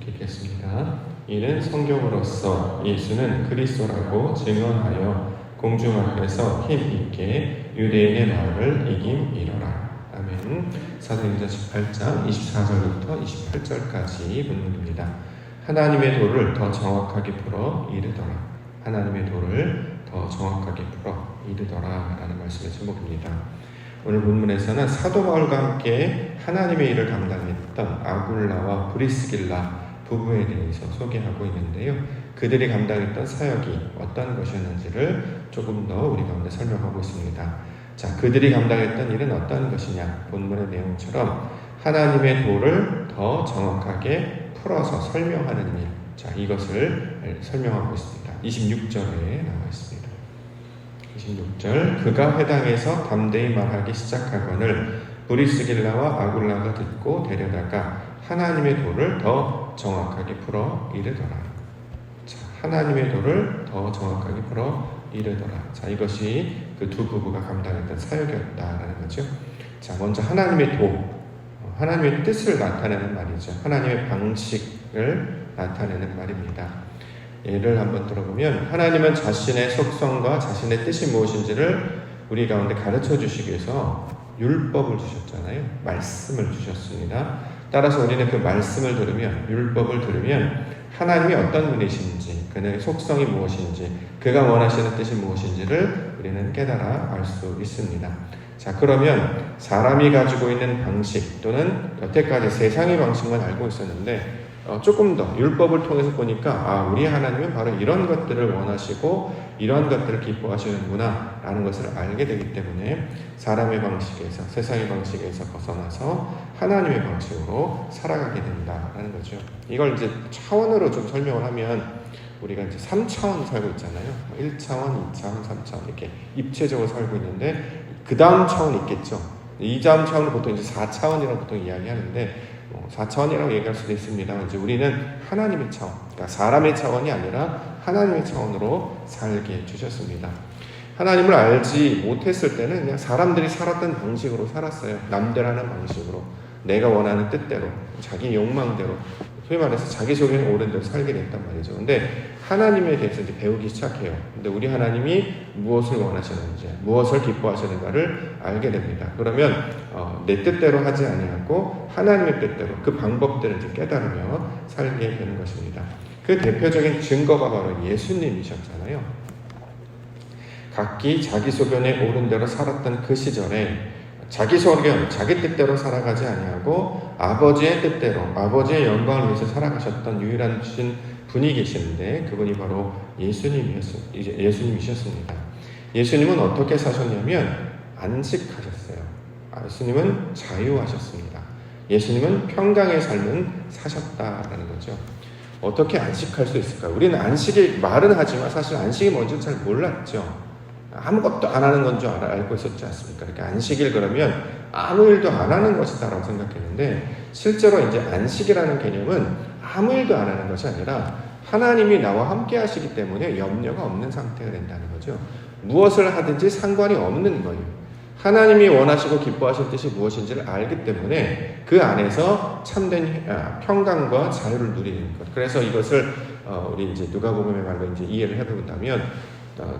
읽겠습니다. 이는 성경으로서 예수는 그리스도라고 증언하여 공중 앞에서 힘있게 유대인의 말을 이김이로라. 아멘. 사도행전 18장 24절부터 28절까지 본문입니다. 하나님의 도를 더 정확하게 풀어 이르더라. 하나님의 도를 더 정확하게 풀어 이르더라 라는 말씀의 제목입니다. 오늘 본문에서는 사도 바울과 함께 하나님의 일을 감당했던 아굴라와 브리스길라 부부에 대해서 소개하고 있는데요. 그들이 감당했던 사역이 어떤 것이었는지를 조금 더 우리 가운데 설명하고 있습니다. 자, 그들이 감당했던 일은 어떤 것이냐? 본문의 내용처럼 하나님의 도를 더 정확하게 풀어서 설명하는 일. 자, 이것을 설명하고 있습니다. 26절에 나와 있습니다. 26절 그가 회당에서 담대히 말하기 시작하거늘 브리스길라와 아굴라가 듣고 데려다가 하나님의 도를 더 정확하게 풀어 이르더라. 자, 하나님의 도를 더 정확하게 풀어 이르더라. 자, 이것이 그 두 부부가 감당했던 사역이었다라는 거죠. 자, 먼저 하나님의 도, 하나님의 뜻을 나타내는 말이죠. 하나님의 방식을 나타내는 말입니다. 예를 한번 들어보면 하나님은 자신의 속성과 자신의 뜻이 무엇인지를 우리 가운데 가르쳐 주시기 위해서 율법을 주셨잖아요. 말씀을 주셨습니다. 따라서 우리는 그 말씀을 들으면, 율법을 들으면 하나님이 어떤 분이신지, 그의 속성이 무엇인지, 그가 원하시는 뜻이 무엇인지를 우리는 깨달아 알 수 있습니다. 자, 그러면 사람이 가지고 있는 방식 또는 여태까지 세상의 방식만 알고 있었는데 조금 더 율법을 통해서 보니까 우리 하나님은 바로 이런 것들을 원하시고 이런 것들을 기뻐하시는구나 라는 것을 알게 되기 때문에 사람의 방식에서, 세상의 방식에서 벗어나서 하나님의 방식으로 살아가게 된다라는 거죠. 이걸 이제 차원으로 좀 설명을 하면 우리가 이제 3차원 살고 있잖아요. 1차원, 2차원, 3차원 이렇게 입체적으로 살고 있는데 그 다음 차원이 있겠죠. 이 다음 차원을 보통 이제 4차원이라고 보통 이야기하는데 4차원이라고 얘기할 수도 있습니다. 이제 우리는 하나님의 차원, 그러니까 사람의 차원이 아니라 하나님의 차원으로 살게 주셨습니다. 하나님을 알지 못했을 때는 그냥 사람들이 살았던 방식으로 살았어요. 남들 하는 방식으로, 내가 원하는 뜻대로, 자기 욕망대로, 소위 말해서 자기 속에 옳은 대로 살게 됐단 말이죠. 근데 하나님에 대해서 이제 배우기 시작해요. 근데 우리 하나님이 무엇을 원하시는지, 무엇을 기뻐하시는가를 알게 됩니다. 그러면 내 뜻대로 하지 아니하고 하나님의 뜻대로 그 방법들을 이제 깨달으며 살게 되는 것입니다. 그 대표적인 증거가 바로 예수님이셨잖아요. 각기 자기 소견에 옳은 대로 살았던 그 시절에 자기 소견, 자기 뜻대로 살아가지 아니하고 아버지의 뜻대로, 아버지의 영광을 위해서 살아가셨던 유일한 분이 계시는데 그분이 바로 예수님이셨습니다. 예수님은 어떻게 사셨냐면 안식하셨어요. 예수님은 자유하셨습니다. 예수님은 평강의 삶을 사셨다라는 거죠. 어떻게 안식할 수 있을까요? 우리는 안식이 말은 하지만 사실 안식이 뭔지 잘 몰랐죠. 아무것도 안 하는 건 줄 알고 있었지 않습니까? 그러니까 안식일 그러면 아무 일도 안 하는 것이다라고 생각했는데 실제로 이제 안식이라는 개념은 아무 일도 안 하는 것이 아니라 하나님이 나와 함께 하시기 때문에 염려가 없는 상태가 된다는 거죠. 무엇을 하든지 상관이 없는 거예요. 하나님이 원하시고 기뻐하실 뜻이 무엇인지를 알기 때문에 그 안에서 참된 평강과 자유를 누리는 것. 그래서 이것을 우리 이제 누가복음의 말로 이제 이해를 해본다면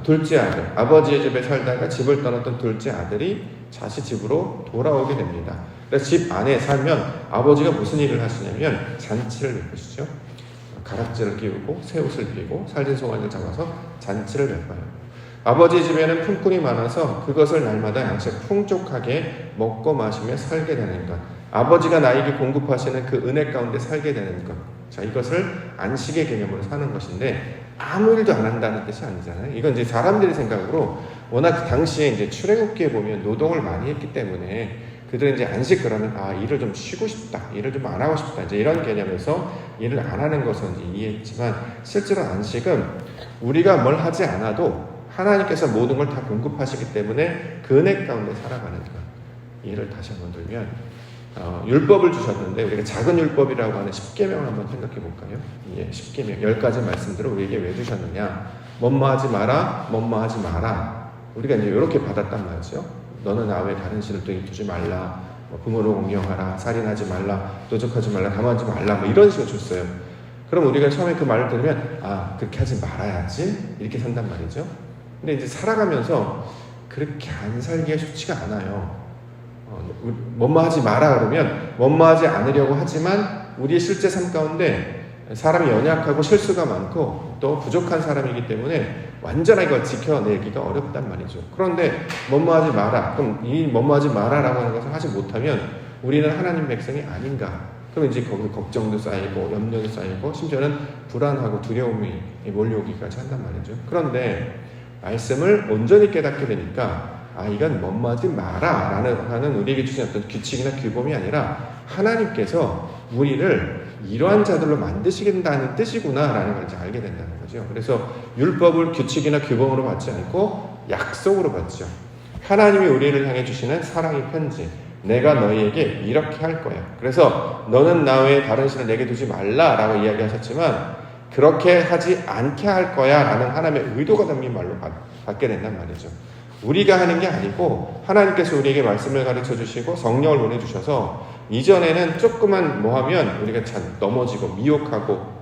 둘째 아들, 아버지의 집에 살다가 집을 떠났던 둘째 아들이 자식 집으로 돌아오게 됩니다. 그래서 집 안에 살면 아버지가 무슨 일을 하시냐면 잔치를 베푸시죠. 가락지를 끼우고 새 옷을 입히고 살진 송아지를 잡아서 잔치를 베풀어요. 아버지 집에는 품꾼이 많아서 그것을 날마다 양식 풍족하게 먹고 마시며 살게 되는 것. 아버지가 나에게 공급하시는 그 은혜 가운데 살게 되는 것. 자, 이것을 안식의 개념으로 사는 것인데 아무 일도 안 한다는 뜻이 아니잖아요. 이건 이제 사람들의 생각으로 워낙 그 당시에 이제 출애굽기에 보면 노동을 많이 했기 때문에 그들은 이제 안식 그러면 일을 좀 쉬고 싶다, 일을 좀 안 하고 싶다, 이제 이런 개념에서 일을 안 하는 것은 이제 이해했지만 실제로 안식은 우리가 뭘 하지 않아도 하나님께서 모든 걸 다 공급하시기 때문에 그 은혜 가운데 살아가는 것. 이해를 다시 한번 들면 율법을 주셨는데 우리가 작은 율법이라고 하는 10계명을 한번 생각해 볼까요? 10계명, 10가지 말씀들을 우리에게 왜 주셨느냐? 뭐뭐하지 마라, 뭐뭐하지 마라. 우리가 이제 이렇게 받았단 말이죠. 너는 나 외 다른 신을 또 두지 말라, 부모를 공경하라, 살인하지 말라, 도적하지 말라, 담하지 말라, 이런 식으로 줬어요. 그럼 우리가 처음에 그 말을 들으면 그렇게 하지 말아야지 이렇게 산단 말이죠. 근데 이제 살아가면서 그렇게 안 살기가 쉽지가 않아요. 뭐뭐 하지 마라 그러면 뭐뭐 하지 않으려고 하지만 우리의 실제 삶 가운데 사람이 연약하고 실수가 많고 또 부족한 사람이기 때문에 완전하게 이걸 지켜내기가 어렵단 말이죠. 그런데 뭐뭐 하지 마라. 그럼 이 뭐뭐 하지 마라라고 하는 것을 하지 못하면 우리는 하나님 백성이 아닌가. 그럼 이제 거기서 걱정도 쌓이고 염려도 쌓이고 심지어는 불안하고 두려움이 몰려오기까지 한단 말이죠. 그런데 말씀을 온전히 깨닫게 되니까 이건 뭐뭐 하지 마라 라는 우리에게 주신 어떤 규칙이나 규범이 아니라 하나님께서 우리를 이러한 자들로 만드시겠다는 뜻이구나 라는 걸 이제 알게 된다는 거죠. 그래서 율법을 규칙이나 규범으로 받지 않고 약속으로 받죠. 하나님이 우리를 향해 주시는 사랑의 편지, 내가 너희에게 이렇게 할 거야. 그래서 너는 나 외에 다른 신을 내게 두지 말라라고 이야기하셨지만 그렇게 하지 않게 할 거야 라는 하나님의 의도가 담긴 말로 받게 된단 말이죠. 우리가 하는 게 아니고 하나님께서 우리에게 말씀을 가르쳐 주시고 성령을 보내주셔서 이전에는 조금만 뭐 하면 우리가 참 넘어지고 미혹하고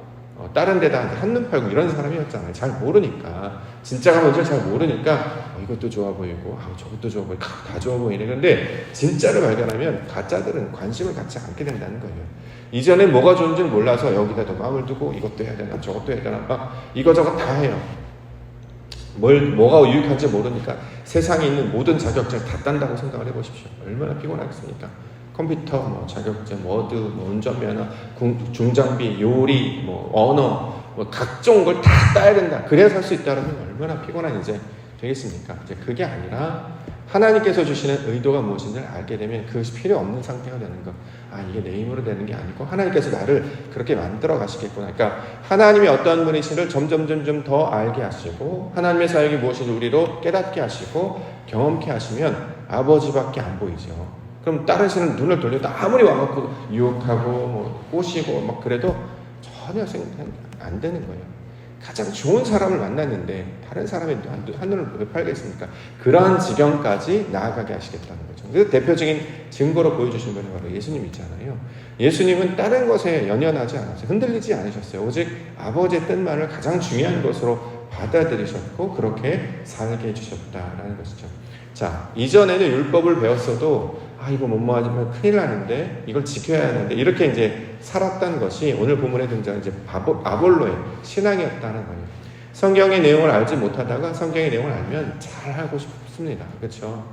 다른 데다 한눈 팔고 이런 사람이었잖아요. 잘 모르니까, 진짜가 뭔지 잘 모르니까 이것도 좋아 보이고 저것도 좋아 보이고 다 좋아 보이네. 그런데 진짜를 발견하면 가짜들은 관심을 갖지 않게 된다는 거예요. 이전에 뭐가 좋은지 몰라서 여기다 더 마음을 두고 이것도 해야 되나 저것도 해야 되나 이거저거 다 해요. 뭐가 유익한지 모르니까 세상에 있는 모든 자격증을 다 딴다고 생각을 해보십시오. 얼마나 피곤하겠습니까? 컴퓨터, 자격증, 워드, 운전면허, 중장비, 요리, 언어, 각종 걸 다 따야 된다. 그래야 살 수 있다면 얼마나 피곤한 이제 되겠습니까? 이제 그게 아니라 하나님께서 주시는 의도가 무엇인지를 알게 되면 그것이 필요 없는 상태가 되는 것. 이게 내 힘으로 되는 게 아니고 하나님께서 나를 그렇게 만들어 가시겠구나. 그러니까 하나님이 어떠한 분이신지를 점점 더 알게 하시고 하나님의 사역이 무엇인지 우리로 깨닫게 하시고 경험케 하시면 아버지밖에 안 보이죠. 그럼 다른 신은 눈을 돌려도 아무리 와갖고 유혹하고 꼬시고 그래도 전혀 안 되는 거예요. 가장 좋은 사람을 만났는데 다른 사람의 한눈을 왜 팔겠습니까? 그러한 지경까지 나아가게 하시겠다는 거죠. 그래서 대표적인 증거로 보여주신 분이 바로 예수님이잖아요. 예수님은 다른 것에 연연하지 않았어요. 흔들리지 않으셨어요. 오직 아버지의 뜻만을 가장 중요한 것으로 받아들이셨고 그렇게 살게 해주셨다라는 것이죠. 자, 이전에는 율법을 배웠어도 이거 뭐뭐 하면 큰일 나는데 이걸 지켜야 하는데 이렇게 이제 살았던 것이 오늘 본문에 등장한 이제 아볼로의 신앙이었다는 거예요. 성경의 내용을 알지 못하다가 성경의 내용을 알면 잘 하고 싶습니다. 그렇죠?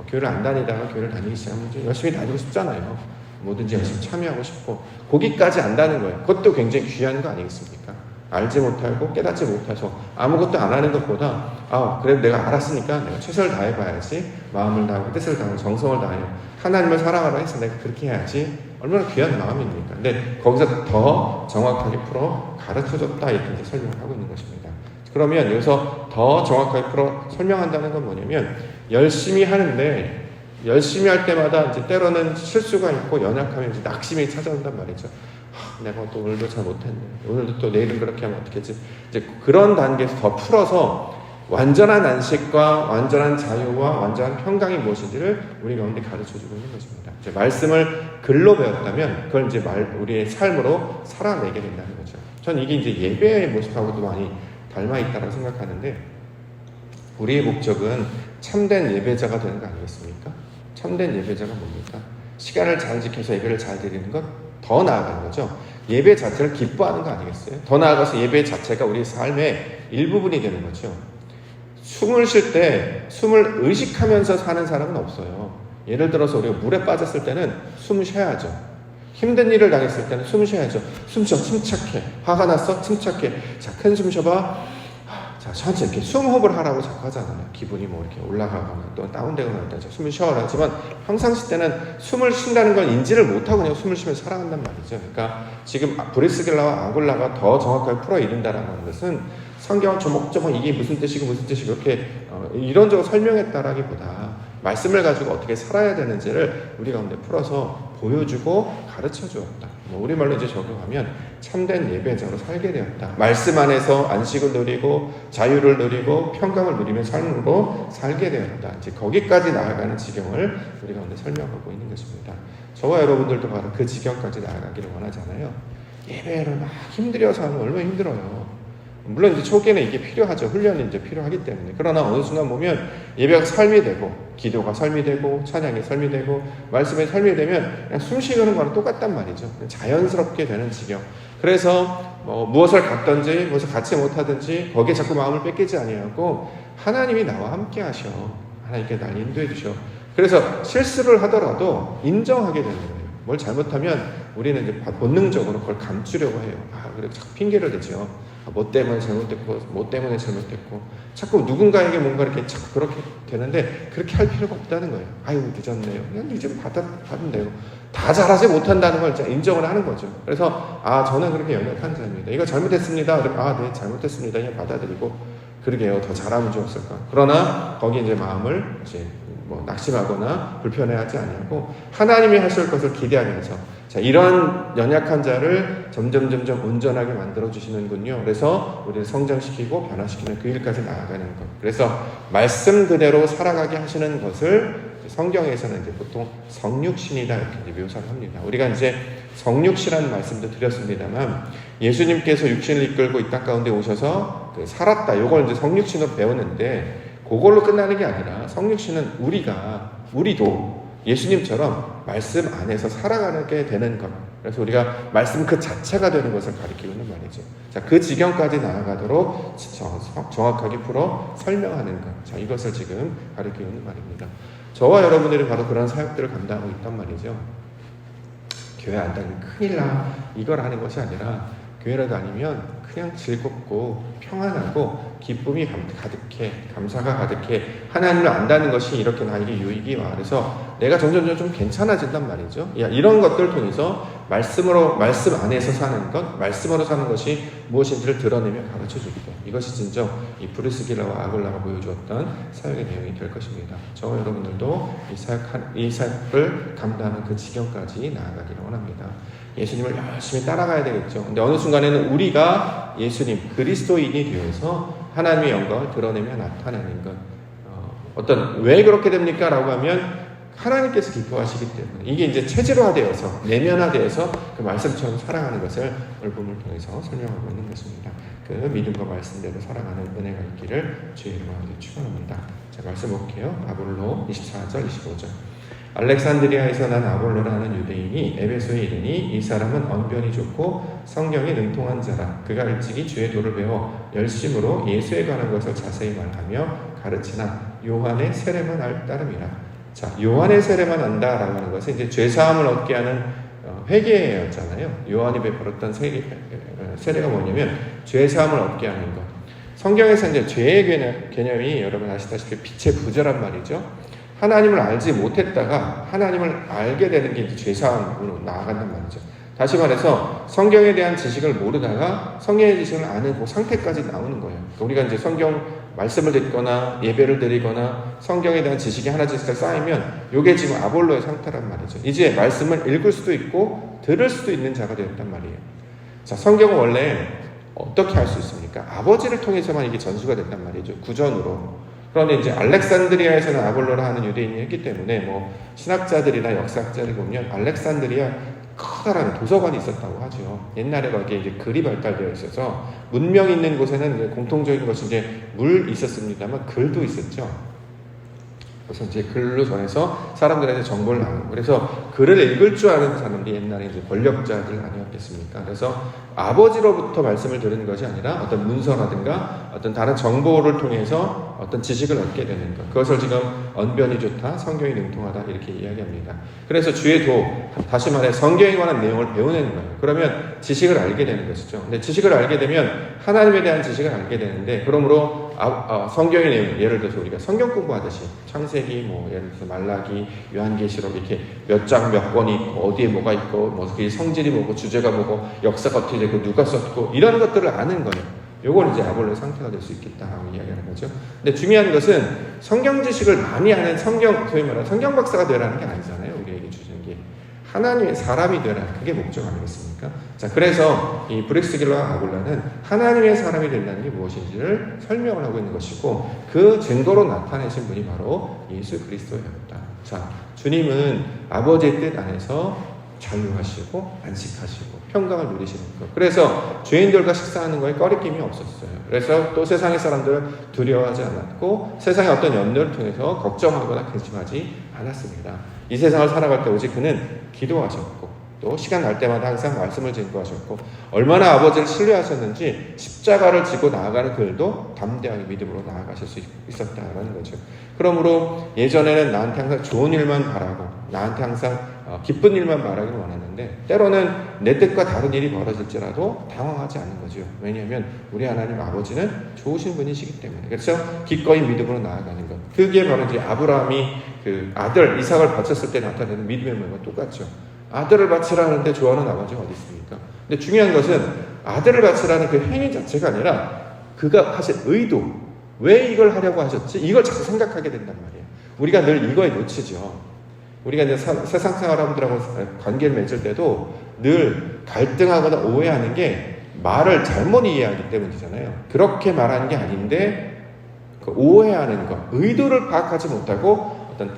교회를 안 다니다가 교회를 다니기 시작하면 이제 열심히 다니고 싶잖아요. 뭐든지 열심히 참여하고 싶고 거기까지 안다는 거예요. 그것도 굉장히 귀한 거 아니겠습니까? 알지 못하고 깨닫지 못해서 아무것도 안 하는 것보다 그래도 내가 알았으니까 내가 최선을 다해봐야지, 마음을 다하고 뜻을 다하고 정성을 다해요. 하나님을 사랑하라 해서 내가 그렇게 해야지. 얼마나 귀한 마음입니까? 근데 거기서 더 정확하게 풀어 가르쳐줬다 이렇게 이제 설명을 하고 있는 것입니다. 그러면 여기서 더 정확하게 풀어 설명한다는 건 뭐냐면 열심히 하는데 열심히 할 때마다 이제 때로는 실수가 있고 연약하면 이제 낙심이 찾아온단 말이죠. 내가 또 오늘도 잘 못했네. 오늘도 또 내일은 그렇게 하면 어떻겠지. 이제 그런 단계에서 더 풀어서 완전한 안식과 완전한 자유와 완전한 평강이 무엇인지를 우리 가운데 가르쳐주고 있는 것입니다. 이제 말씀을 글로 배웠다면 그걸 이제 우리의 삶으로 살아내게 된다는 거죠. 전 이게 이제 예배의 모습하고도 많이 닮아 있다고 생각하는데 우리의 목적은 참된 예배자가 되는 거 아니겠습니까? 참된 예배자가 뭡니까? 시간을 잘 지켜서 예배를 잘 드리는 것, 더 나아가는 거죠. 예배 자체를 기뻐하는 거 아니겠어요? 더 나아가서 예배 자체가 우리 삶의 일부분이 되는 거죠. 숨을 쉴 때 숨을 의식하면서 사는 사람은 없어요. 예를 들어서 우리가 물에 빠졌을 때는 숨을 쉬어야죠. 힘든 일을 당했을 때는 숨을 쉬어야죠. 숨 쉬어, 침착해. 화가 났어? 침착해. 자, 큰 숨 쉬어봐. 자, 천천히 이렇게 숨호흡을 하라고 자꾸 하잖아요. 기분이 이렇게 올라가거나 또 다운되거나 할 때 숨을 쉬어라 하지만 평상시 때는 숨을 쉰다는 걸 인지를 못하고 그냥 숨을 쉬면서 살아간단 말이죠. 그러니까 지금 브리스길라와 아굴라가 더 정확하게 풀어 이른다라는 것은 성경 조목조목 이게 무슨 뜻이고 이렇게 이런저런 설명했다라기보다 말씀을 가지고 어떻게 살아야 되는지를 우리 가운데 풀어서 보여주고 가르쳐 주었다. 우리말로 이제 적용하면 참된 예배자로 살게 되었다. 말씀 안에서 안식을 누리고 자유를 누리고 평강을 누리며 삶으로 살게 되었다. 이제 거기까지 나아가는 지경을 우리 가운데 설명하고 있는 것입니다. 저와 여러분들도 바로 그 지경까지 나아가기를 원하잖아요. 예배를 막 힘들여서 하면 얼마나 힘들어요. 물론 이제 초기에는 이게 필요하죠. 훈련이 이제 필요하기 때문에. 그러나 어느 순간 보면 예배가 삶이 되고, 기도가 삶이 되고, 찬양이 삶이 되고, 말씀의 삶이 되면 그냥 숨 쉬는 거랑 똑같단 말이죠. 자연스럽게 되는 지경. 그래서 무엇을 갖든지 무엇을 갖지 못하든지 거기에 자꾸 마음을 뺏기지 아니하고 하나님이 나와 함께 하셔. 하나님께 날 인도해 주셔. 그래서 실수를 하더라도 인정하게 되는 거예요. 뭘 잘못하면 우리는 이제 본능적으로 그걸 감추려고 해요. 그래 자꾸 핑계를 대죠. 뭐 때문에 잘못됐고, 뭐 때문에 잘못됐고, 자꾸 누군가에게 뭔가 이렇게 자꾸 그렇게 되는데 그렇게 할 필요가 없다는 거예요. 아유 늦었네요. 그냥 늦으면 받으면 돼요. 다 잘하지 못한다는 걸 인정을 하는 거죠. 그래서 저는 그렇게 연약한 자입니다. 이거 잘못했습니다. 네 잘못했습니다. 그냥 받아들이고 그러게요. 더 잘하면 좋았을까. 그러나 거기 이제 마음을 이제 낙심하거나 불편해하지 아니하고 하나님이 하실 것을 기대하면서 이런 연약한 자를 점점 온전하게 만들어 주시는군요. 그래서 우리를 성장시키고 변화시키는 그 일까지 나아가는 것. 그래서 말씀 그대로 살아가게 하시는 것을 성경에서는 이제 보통 성육신이다 이렇게 이제 묘사를 합니다. 우리가 이제 성육신이라는 말씀도 드렸습니다만 예수님께서 육신을 이끌고 이 땅 가운데 오셔서 살았다. 요걸 이제 성육신으로 배우는데 그걸로 끝나는 게 아니라 성육신은 우리도 예수님처럼 말씀 안에서 살아가게 되는 것. 그래서 우리가 말씀 그 자체가 되는 것을 가리키고 있는 말이죠. 그 지경까지 나아가도록 정확하게 풀어 설명하는 것. 이것을 지금 가리키고 있는 말입니다. 저와 여러분들이 바로 그런 사역들을 감당하고 있단 말이죠. 교회 안 다니면 큰일 나. 이걸 하는 것이 아니라 교회를 다니면 그냥 즐겁고 평안하고 기쁨이 가득해, 감사가 가득해. 하나님을 안다는 것이 이렇게 나에게 유익이 와. 그래서 내가 점점 좀 괜찮아진단 말이죠. 이런 것들을 통해서 말씀 안에서 사는 것, 말씀으로 사는 것이 무엇인지를 드러내며 가르쳐주기도. 이것이 진정 이 브리스길라와 아굴라가 보여주었던 사역의 내용이 될 것입니다. 저와 여러분들도 이 사역을 감당하는 그 지경까지 나아가기를 원합니다. 예수님을 열심히 따라가야 되겠죠. 근데 어느 순간에는 우리가 예수님 그리스도인이 되어서 하나님의 영광을 드러내며 나타내는 것. 왜 그렇게 됩니까? 라고 하면 하나님께서 기뻐하시기 때문에 이게 이제 체질화되어서 내면화되어서 그 말씀처럼 살아가는 것을 오늘 본문을 통해서 설명하고 있는 것입니다. 그 믿음과 말씀대로 살아가는 은혜가 있기를 주의 이름으로 축원합니다. 자, 말씀 볼게요. 아볼로 24절 25절. 알렉산드리아에서 난 아볼로라는 유대인이 에베소에 이르니 이 사람은 언변이 좋고 성경에 능통한 자라. 그가 일찍이 주의 도를 배워 열심으로 예수에 관한 것을 자세히 말하며 가르치나 요한의 세례만 따름이라. 자, 요한의 세례만 안다라고 하는 것은 이제 죄사함을 얻게 하는 회개였잖아요. 요한이 베풀었던 세례가 뭐냐면 죄사함을 얻게 하는 것. 성경에서 이제 죄의 개념이 여러분 아시다시피 빛의 부재란 말이죠. 하나님을 알지 못했다가 하나님을 알게 되는 게 이제 죄사함으로 나아간단 말이죠. 다시 말해서 성경에 대한 지식을 모르다가 성경의 지식을 아는 그 상태까지 나오는 거예요. 그러니까 우리가 이제 성경 말씀을 듣거나 예배를 드리거나 성경에 대한 지식이 하나씩 쌓이면 이게 지금 아볼로의 상태란 말이죠. 이제 말씀을 읽을 수도 있고 들을 수도 있는 자가 되었단 말이에요. 자, 성경은 원래 어떻게 할 수 있습니까? 아버지를 통해서만 이게 전수가 된단 말이죠. 구전으로. 그런데 이제 알렉산드리아에서는 아볼로라 하는 유대인이 했기 때문에 신학자들이나 역사학자들 보면 알렉산드리아 커다란 도서관이 있었다고 하죠. 옛날에 거기에 이제 글이 발달되어 있어서 문명 있는 곳에는 이제 공통적인 것이 이제 물 있었습니다만 글도 있었죠. 그래서 이제 글로 전해서 사람들한테 정보를 나누고, 그래서 글을 읽을 줄 아는 사람들이 옛날에 이제 권력자들 아니었겠습니까? 그래서 아버지로부터 말씀을 들은 것이 아니라 어떤 문서라든가 어떤 다른 정보를 통해서 어떤 지식을 얻게 되는 것. 그것을 지금 언변이 좋다, 성경이 능통하다 이렇게 이야기합니다. 그래서 주의 도, 다시 말해 성경에 관한 내용을 배우는 거예요. 그러면 지식을 알게 되는 것이죠. 근데 지식을 알게 되면 하나님에 대한 지식을 알게 되는데, 그러므로 성경의 내용, 예를 들어서 우리가 성경 공부하듯이 창세기, 예를 들어서 말라기, 요한계시록 이렇게 몇 장 몇 권이 있고 어디에 뭐가 있고 그 성질이 뭐고 주제가 뭐고 역사가 어떻게 되고 누가 썼고 이런 것들을 아는 거예요. 요걸 이제 아볼로의 상태가 될 수 있겠다라고 이야기하는 거죠. 근데 중요한 것은 성경 지식을 많이 하는 소위 말하는 성경 박사가 되라는 게 아니잖아요. 우리에게 주시는 게 하나님의 사람이 되라, 그게 목적 아니겠습니까? 자, 그래서 이 브리스길라와 아굴라는 하나님의 사람이 된다는 게 무엇인지를 설명을 하고 있는 것이고, 그 증거로 나타내신 분이 바로 예수 그리스도였다. 자, 주님은 아버지의 뜻 안에서 자유하시고 안식하시고 평강을 누리시는 것. 그래서 죄인들과 식사하는 거에 꺼리낌이 없었어요. 그래서 또 세상의 사람들을 두려워하지 않았고 세상의 어떤 염려를 통해서 걱정하거나 근심하지 않았습니다. 이 세상을 살아갈 때 오직 그는 기도하셨고 또 시간 날 때마다 항상 말씀을 증거하셨고 얼마나 아버지를 신뢰하셨는지 십자가를 지고 나아가는 글도 담대하게 믿음으로 나아가실 수 있었다라는 거죠. 그러므로 예전에는 나한테 항상 좋은 일만 바라고 나한테 항상 기쁜 일만 바라기를 원하는데 때로는 내 뜻과 다른 일이 벌어질지라도 당황하지 않는 거죠. 왜냐하면 우리 하나님 아버지는 좋으신 분이시기 때문에. 그래서 기꺼이 믿음으로 나아가는 것. 그게 바로 이제 아브라함이 그 아들 이삭을 바쳤을 때 나타내는 믿음의 모습과 똑같죠. 아들을 바치라는데 좋아하는 아버지가 어디 있습니까? 근데 중요한 것은 아들을 바치라는 그 행위 자체가 아니라 그가 하신 의도, 왜 이걸 하려고 하셨지? 이걸 자꾸 생각하게 된단 말이에요. 우리가 늘 이거에 놓치죠. 우리가 이제 세상 사람들하고 관계를 맺을 때도 늘 갈등하거나 오해하는 게 말을 잘못 이해하기 때문이잖아요. 그렇게 말하는 게 아닌데 그 오해하는 것, 의도를 파악하지 못하고 어떤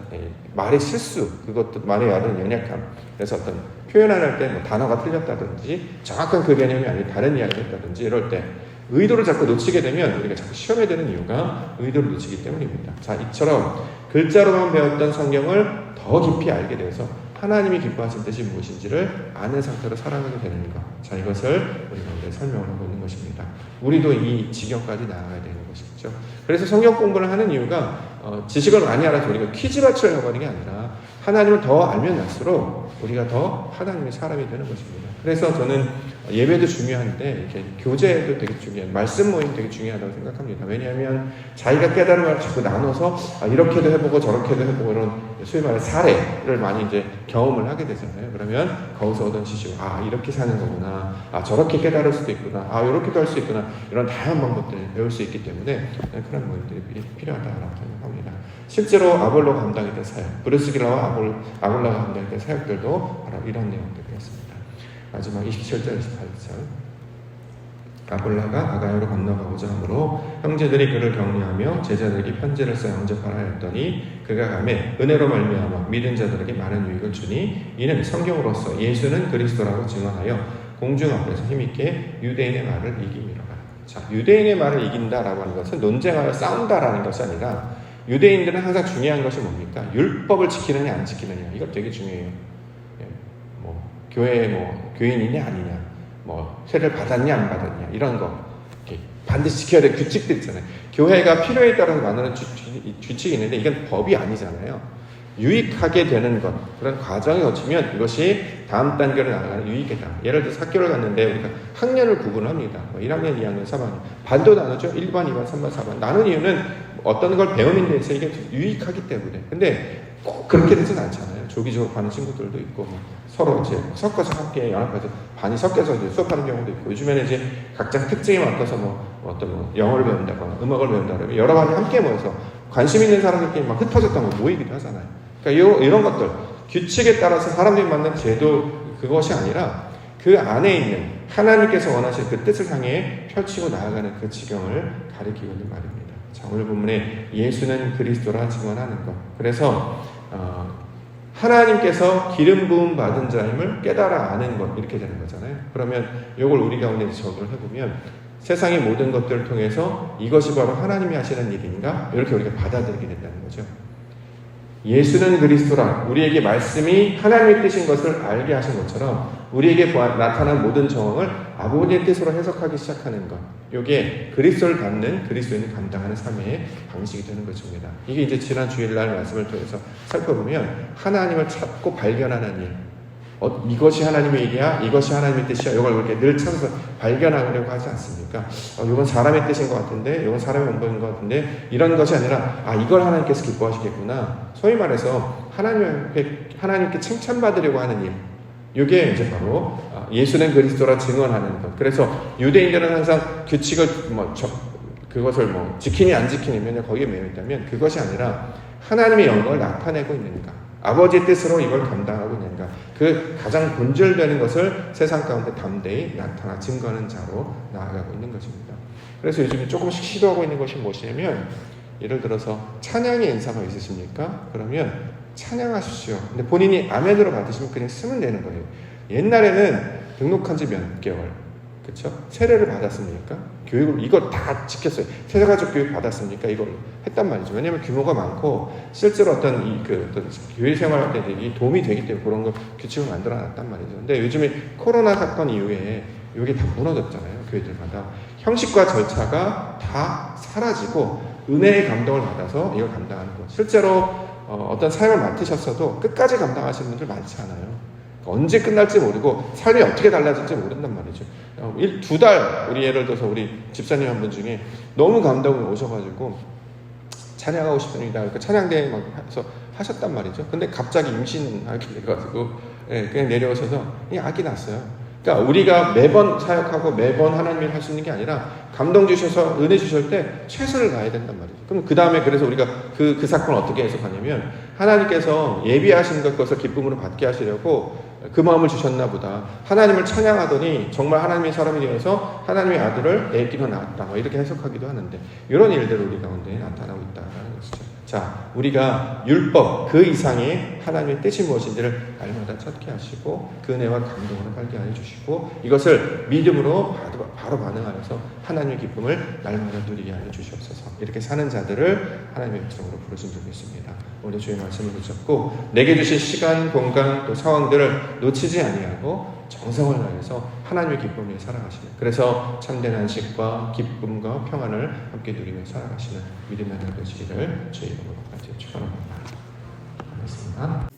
말의 실수, 그것도 말의 연약함. 그래서 어떤 표현할 때 뭐 단어가 틀렸다든지 정확한 그 개념이 아닌 다른 이야기를 했다든지 이럴 때 의도를 자꾸 놓치게 되면 우리가 자꾸 시험에 드는 이유가 의도를 놓치기 때문입니다. 자, 이처럼 글자로만 배웠던 성경을 더 깊이 알게 돼서 하나님이 기뻐하신 뜻이 무엇인지를 아는 상태로 살아가게 되는 것. 자, 이것을 우리가 오늘 설명을 하고 있는 것입니다. 우리도 이 지경까지 나아가야 되는 것이죠. 그래서 성경 공부를 하는 이유가 지식을 많이 알아서 우리가 퀴즈 맞추려고 하는 게 아니라 하나님을 더 알면 알수록 우리가 더 하나님의 사람이 되는 것입니다. 그래서 저는 예배도 중요한데 이렇게 교제도 되게 중요한, 말씀 모임 되게 중요하다고 생각합니다. 왜냐하면 자기가 깨달은 걸 자꾸 나눠서 이렇게도 해보고 저렇게도 해보고 이런 소위 말해 사례를 많이 이제 경험을 하게 되잖아요. 그러면 거기서 얻은 지식, 이렇게 사는 거구나, 저렇게 깨달을 수도 있구나, 이렇게도 할 수 있구나, 이런 다양한 방법들을 배울 수 있기 때문에 그런 모임들이 필요하다고 생각합니다. 실제로 아볼로가 감당했던 사역, 브루스길라와 아볼라가 감당했던 사역들도 바로 이런 내용들이었습니다. 마지막 27절, 28절. 아볼라가 아가야로 건너가고자 하므로 형제들이 그를 격려하며 제자들에게 편지를 써 영접하라 했더니 그가 가매 은혜로 말미암아 믿은 자들에게 많은 유익을 주니 이는 성경으로서 예수는 그리스도라고 증언하여 공중 앞에서 힘있게 유대인의 말을 이기미로라. 자, 유대인의 말을 이긴다라고 하는 것은 논쟁하여 싸운다라는 것이 아니라 유대인들은 항상 중요한 것이 뭡니까? 율법을 지키느냐 안 지키느냐. 이거 되게 중요해요. 교회에 교인이냐 아니냐, 세를 받았냐 안 받았냐, 이런 거 반드시 지켜야 될 규칙들 있잖아요. 교회가 필요에 따라서 만드는 규칙이 있는데 이건 법이 아니잖아요. 유익하게 되는 것, 그런 과정을 거치면 이것이 다음 단계로 나아가는 유익이다. 예를 들어서 학교를 갔는데 우리가 학년을 구분합니다. 1학년, 2학년, 3학년 반도 나누죠. 1반, 2반, 3반, 4반 나눈 이유는 어떤 걸 배우는 데 있어서 이게 유익하기 때문에. 근데 꼭 그렇게 되진 않잖아요. 조기적으로 가는 친구들도 있고 서로 이제 섞어서 함께 연합해서 반이 섞여서 이제 수업하는 경우도 있고, 요즘에는 이제 각자 특징에 맞춰서 영어를 배운다거나 음악을 배운다거나 여러 반이 함께 모여서 관심 있는 사람들끼리 막 흩어졌다고 모이기도 하잖아요. 그러니까 이런 것들 규칙에 따라서 사람들이 만든 제도, 그것이 아니라 그 안에 있는 하나님께서 원하시는 그 뜻을 향해 펼치고 나아가는 그 지경을 가리키고 있는 말입니다. 자, 오늘 본문에 예수는 그리스도라 증언하는 것. 그래서 하나님께서 기름 부음 받은 자임을 깨달아 아는 것, 이렇게 되는 거잖아요. 그러면 이걸 우리 가운데 적용을 해보면 세상의 모든 것들을 통해서 이것이 바로 하나님이 하시는 일인가, 이렇게 우리가 받아들이게 된다는 거죠. 예수는 그리스도라, 우리에게 말씀이 하나님의 뜻인 것을 알게 하신 것처럼 우리에게 나타난 모든 정황을 아버지의 뜻으로 해석하기 시작하는 것, 이게 그리스도를 닮는 그리스도인이 감당하는 삶의 방식이 되는 것입니다. 이게 이제 지난 주일날 말씀을 통해서 살펴보면 하나님을 찾고 발견하는 일, 이것이 하나님의 일이야, 이것이 하나님의 뜻이야, 이걸 이렇게 늘 찾아서 발견하려고 하지 않습니까? 이건 사람의 뜻인 것 같은데, 이건 사람의 원본인 것 같은데, 이런 것이 아니라 이걸 하나님께서 기뻐하시겠구나. 소위 말해서 하나님께 칭찬받으려고 하는 일, 이게 이제 바로 예수는 그리스도라 증언하는 것. 그래서 유대인들은 항상 규칙을 그것을 지키니 안 지키니 맨날 거기에 매여 있다면, 그것이 아니라 하나님의 영광을 나타내고 있는가, 아버지의 뜻으로 이걸 감당하고 있는가, 그 가장 본질되는 것을 세상 가운데 담대히 나타나 증거하는 자로 나아가고 있는 것입니다. 그래서 요즘 조금씩 시도하고 있는 것이 무엇이냐면, 예를 들어서 찬양의 인사가 있으십니까? 그러면 찬양하십시오. 근데 본인이 아멘으로 받으시면 그냥 쓰면 되는 거예요. 옛날에는 등록한 지 몇 개월, 그렇죠? 세례를 받았습니까? 교육을 이거 다 지켰어요. 세대가족 교육 받았습니까? 이걸 했단 말이죠. 왜냐하면 규모가 많고 실제로 어떤 어떤 교회 생활에 도움이 되기 때문에 그런 거 규칙을 만들어놨단 말이죠. 근데 요즘에 코로나 사건 이후에 이게 다 무너졌잖아요. 교회들마다 형식과 절차가 다 사라지고 은혜의 감동을 받아서 이걸 감당하는 거. 실제로 어떤 삶을 맡으셨어도 끝까지 감당하시는 분들 많지 않아요. 언제 끝날지 모르고 삶이 어떻게 달라질지 모른단 말이죠. 2달 우리 예를 들어서 우리 집사님 한 분 중에 너무 감동을 오셔가지고 찬양하고 싶습니다. 그러니까 찬양대회 막 해서 하셨단 말이죠. 근데 갑자기 임신하게 돼가지고 그냥 내려오셔서 그냥 아기 났어요. 그러니까 우리가 매번 사역하고 매번 하나님 일 할 수 있는 게 아니라 감동 주셔서 은혜 주실 때 최선을 다해야 된단 말이죠. 그럼 그 다음에 그래서 우리가 그 사건을 어떻게 해석하냐면 하나님께서 예비하신 것을 기쁨으로 받게 하시려고 그 마음을 주셨나 보다. 하나님을 찬양하더니 정말 하나님의 사람이 되어서 하나님의 아들을 애기로 낳았다. 뭐 이렇게 해석하기도 하는데 이런 일들이 우리 가운데 나타나고 있다는 것이죠. 자, 우리가 율법 그 이상의 하나님의 뜻이 무엇인지를 날마다 찾게 하시고 그 은혜와 감동을 발견해 주시고 이것을 믿음으로 바로 반응하여서 하나님의 기쁨을 날마다 누리게 하여 주시옵소서. 이렇게 사는 자들을 하나님의 백성으로 부르신 적이 있습니다. 오늘 주의 말씀을 붙잡고 내게 주신 시간, 공간 또 상황들을 놓치지 아니하고 정성을 다해서 하나님의 기쁨 위에 살아가시는, 그래서 참된 안식과 기쁨과 평안을 함께 누리며 살아가시는 믿음의 날 되시기를 주의 이름으로 축원합니다. 고맙습니다.